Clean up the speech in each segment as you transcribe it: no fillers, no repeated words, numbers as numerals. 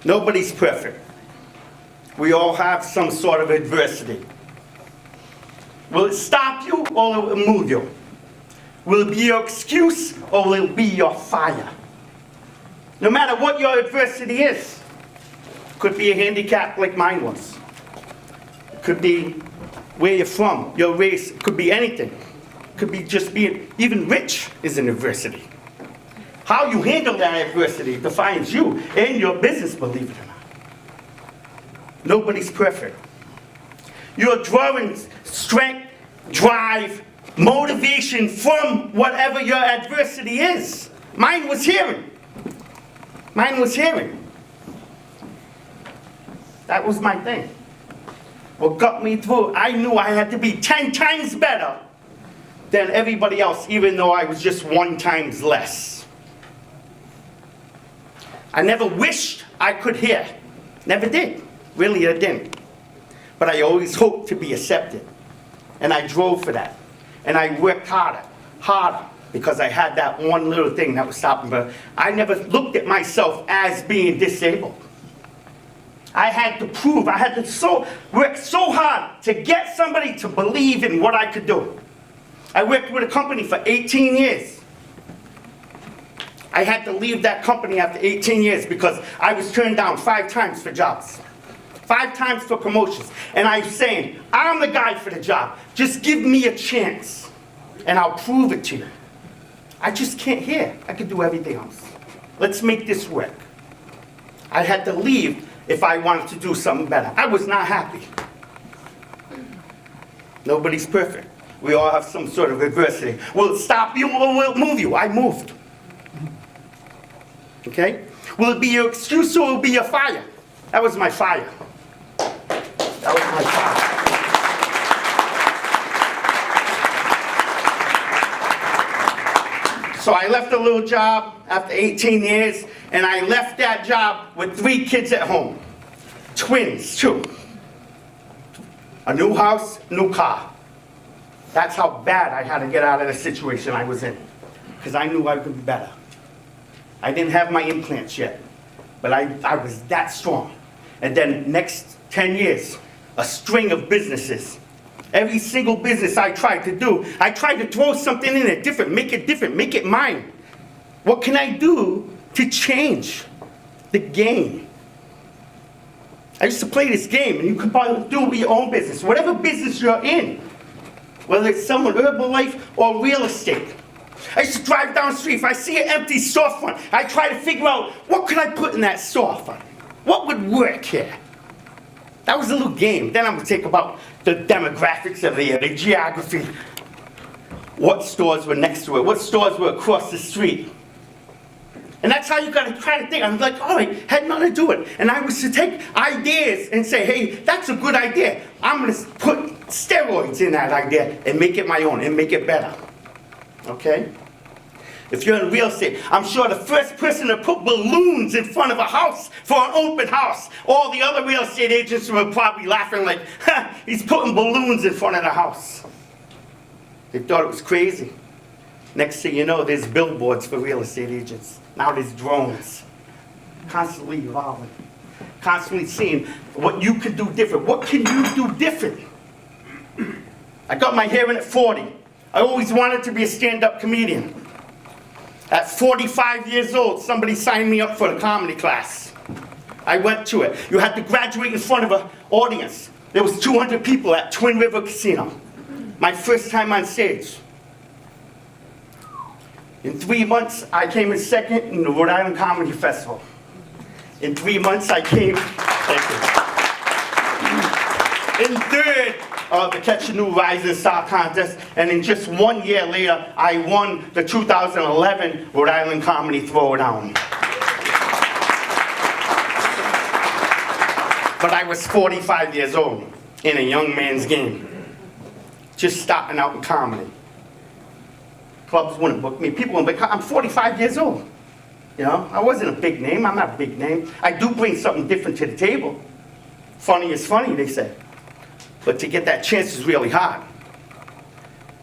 Nobody's perfect. We all have some sort of adversity. Will it stop you or will it move you? Will it be your excuse or will it be your fire? No matter what your adversity is. Could be a handicap like mine was. It could be where you're from, your race, it could be anything. It could be just being, even rich is an adversity. How you handle that adversity defines you and your business, believe it or not. Nobody's perfect. You're drawing strength, drive, motivation from whatever your adversity is. Mine was hearing. Mine was hearing. That was my thing. What got me through, I knew I had to be 10 times better than everybody else, even though I was just 1 times less. I never wished I could hear. Never did. Really, I didn't. But I always hoped to be accepted. And I drove for that. And I worked harder, because I had that one little thing that was stopping me. But I never looked at myself as being disabled. I had to prove, I had to work so hard to get somebody to believe in what I could do. I worked with a company for 18 years. I had to leave that company after 18 years because I was turned down 5 times for jobs. 5 times for promotions. And I was saying, I'm the guy for the job. Just give me a chance and I'll prove it to you. I just can't hear. I could do everything else. Let's make this work. I had to leave if I wanted to do something better. I was not happy. Nobody's perfect. We all have some sort of adversity. Will it stop you or will it move you? I moved. Okay? Will it be your excuse or will it be your fire? That was my fire. That was my fire. So I left a little job after 18 years, and I left that job with 3 kids at home. Twins, too. A new house, new car. That's how bad I had to get out of the situation I was in, because I knew I could be better. I didn't have my implants yet, but I was that strong. And then next 10 years, a string of businesses. Every single business I tried to do, I tried to throw something in it different, make it mine. What can I do to change the game? I used to play this game, and you could probably do it with your own business. Whatever business you're in, whether it's someone Herbalife or real estate. I used to drive down the street. If I see an empty storefront, I try to figure out, what could I put in that storefront? What would work here? That was a little game. Then I'm going to take about the demographics of the geography. What stores were next to it? What stores were across the street? And that's how you got to try to think. I'm like, all right, had nothing to do with it. And I was to take ideas and say, hey, that's a good idea. I'm going to put steroids in that idea and make it my own and make it better. Okay? If you're in real estate, I'm sure the first person to put balloons in front of a house for an open house, all the other real estate agents were probably laughing like, ha, he's putting balloons in front of the house. They thought it was crazy. Next thing you know, there's billboards for real estate agents. Now there's drones. Constantly evolving. Constantly seeing what you can do different. What can you do different? I got my hair in at 40. I always wanted to be a stand-up comedian. At 45 years old, somebody signed me up for a comedy class. I went to it. You had to graduate in front of an audience. There was 200 people at Twin River Casino. My first time on stage. In 3 months, I came in second in the Rhode Island Comedy Festival. In 3 months, I came, in third of the Catch a New Rising Star contest, and in just 1 year later, I won the 2011 Rhode Island Comedy Throwdown. But I was 45 years old in a young man's game, just starting out in comedy. Clubs wouldn't book me. People wouldn't book me. I'm 45 years old. You know, I wasn't a big name. I'm not a big name. I do bring something different to the table. Funny is funny, they say. But to get that chance is really hard.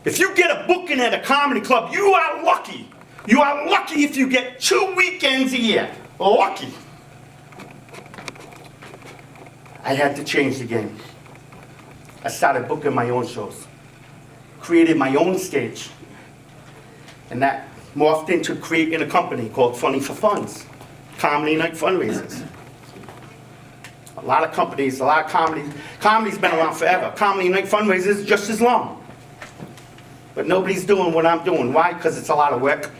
If you get a booking at a comedy club, you are lucky. You are lucky if you get 2 weekends a year. Lucky. I had to change the game. I started booking my own shows. Created my own stage. And that morphed into creating a company called Funny for Funds. Comedy night fundraisers. A lot of companies, a lot of comedies. Comedy's been around forever. Comedy night fundraisers just as long. But nobody's doing what I'm doing. Why? Because it's a lot of work.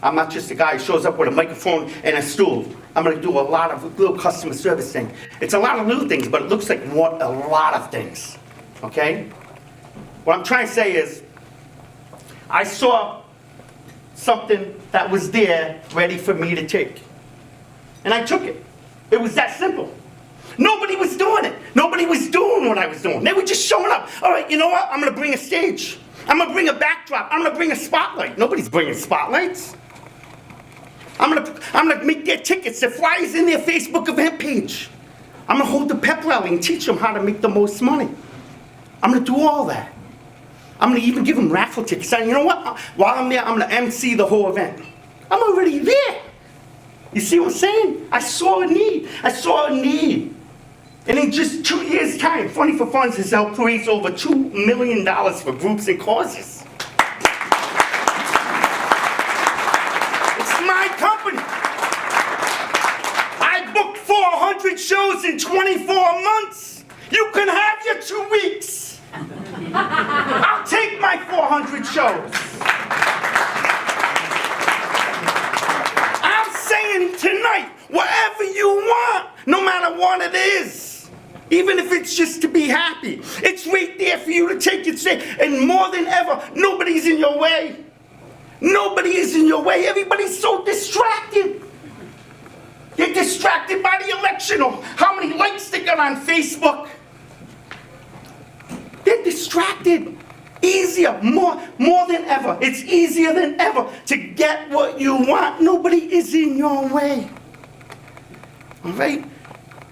I'm not just a guy who shows up with a microphone and a stool. I'm going to do a lot of little customer service things. It's a lot of little things, but it looks like a lot of things. Okay? What I'm trying to say is, I saw something that was there ready for me to take. And I took it. It was that simple. Nobody was doing it. Nobody was doing what I was doing. They were just showing up. All right, you know what? I'm going to bring a stage. I'm going to bring a backdrop. I'm going to bring a spotlight. Nobody's bringing spotlights. I'm gonna make their tickets, their flyers in their Facebook event page. I'm gonna hold the pep rally and teach them how to make the most money. I'm gonna do all that. I'm gonna even give them raffle tickets. And you know what? While I'm there, I'm gonna MC the whole event. I'm already there. You see what I'm saying? I saw a need. I saw a need. And in just 2 years' time, Funny for Funds has helped raise over $2 million for groups and causes. Company. I booked 400 shows in 24 months. You can have your 2 weeks. I'll take my 400 shows. I'm saying tonight, whatever you want, no matter what it is, even if it's just to be happy, it's right there for you to take it. And more than ever, nobody's in your way. Nobody is in your way. Everybody's so distracted. They're distracted by the election or how many likes they got on Facebook. They're distracted. Easier, more than ever. It's easier than ever to get what you want. Nobody is in your way. All right?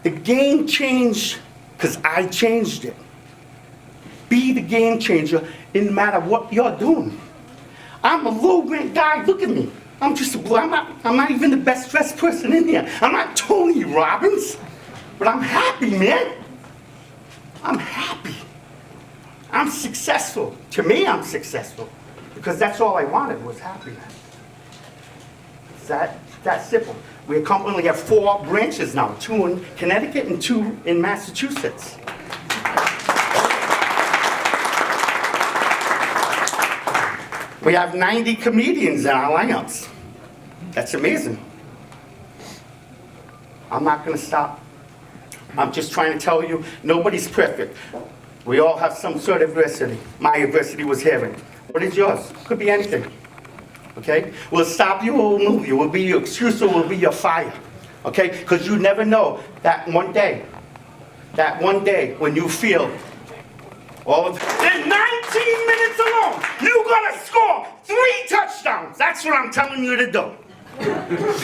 The game changed because I changed it. Be the game changer no matter what you're doing. I'm a low-rent guy. Look at me. I'm not even the best dressed person in here. I'm not Tony Robbins, but I'm happy, man. I'm happy. I'm successful. To me, I'm successful because that's all I wanted was happiness. It's that simple. We currently have 4 branches now, 2 in Connecticut and 2 in Massachusetts. We have 90 comedians in our lineups. That's amazing. I'm not going to stop. I'm just trying to tell you, nobody's perfect. We all have some sort of adversity. My adversity was hearing. What is yours? Could be anything. Okay? Will it stop you or will it move you? Will it be your excuse or will it be your fire? Okay? Because you never know that one day when you feel all of in 19 minutes alone, you're going to score 3 touchdowns. That's what I'm telling you to do.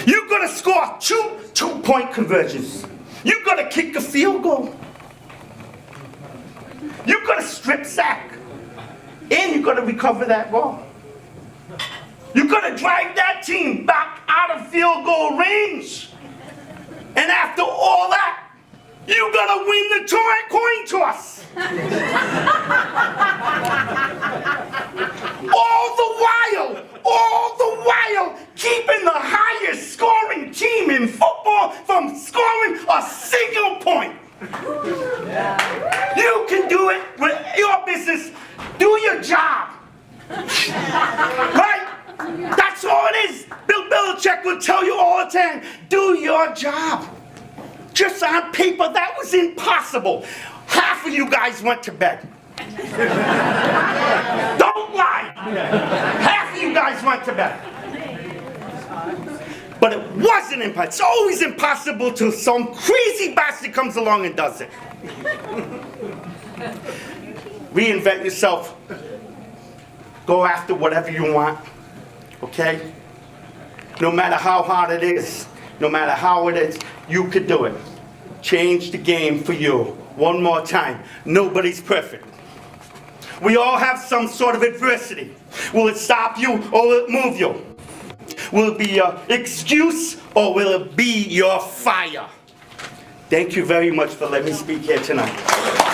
You're going to score 2 two-point conversions. You're going to kick a field goal. You're going to strip sack. And you're going to recover that ball. You're going to drive that team back out of field goal range. And after all that, you're going to win the coin toss. all the while, keeping the highest scoring team in football from scoring a single point. You can do it with your business. Do your job. Right? That's all it is. Bill Belichick will tell you all the time, do your job. Just on paper, that was impossible. Half of you guys went to bed. Don't lie. Half of you guys went to bed. But it wasn't impossible. It's always impossible till some crazy bastard comes along and does it. Reinvent yourself. Go after whatever you want. Okay? No matter how hard it is, no matter how it is, you could do it. Change the game for you. One more time. Nobody's perfect. We all have some sort of adversity. Will it stop you or will it move you? will be your excuse or will it be your fire? Thank you very much for letting me speak here tonight.